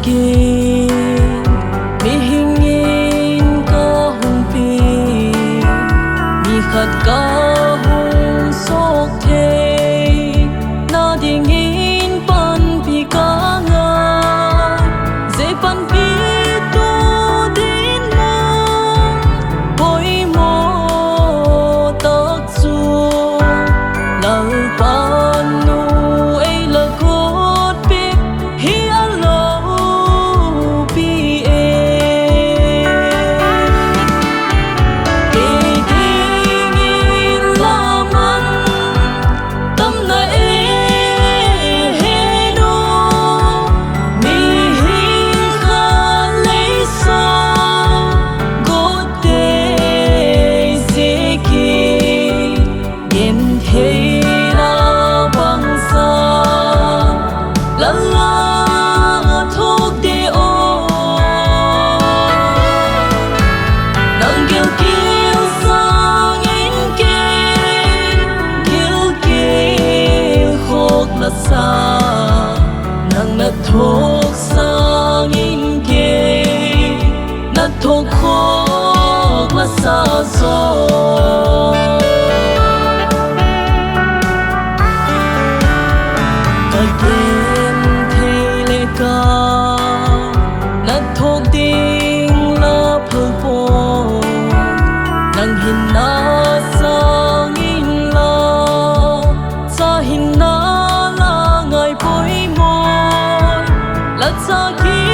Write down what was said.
kia mi hình in có hùng pi mi khát có hùng sốc thế na đi in pan pi cá ngà dễ pan pi tu đến mong bồi mô tóc chu lâu pan nu ấy là cốt biết hi alo pi e đi in la man tâm na e he no mi hin kha lấy sao gót tê dễ kỳ yên thế la băng xa la la thuốc đi ô nắng kêu kêu sang in kêu khóc là xa nắng nát thuốc sang in nát thuốc khóc là xa rồi cái đêm thế lệ ca nát thuốc tiếng là phơi phô nắng hin na sang in la sa hin na la ngày bối môi là sa kia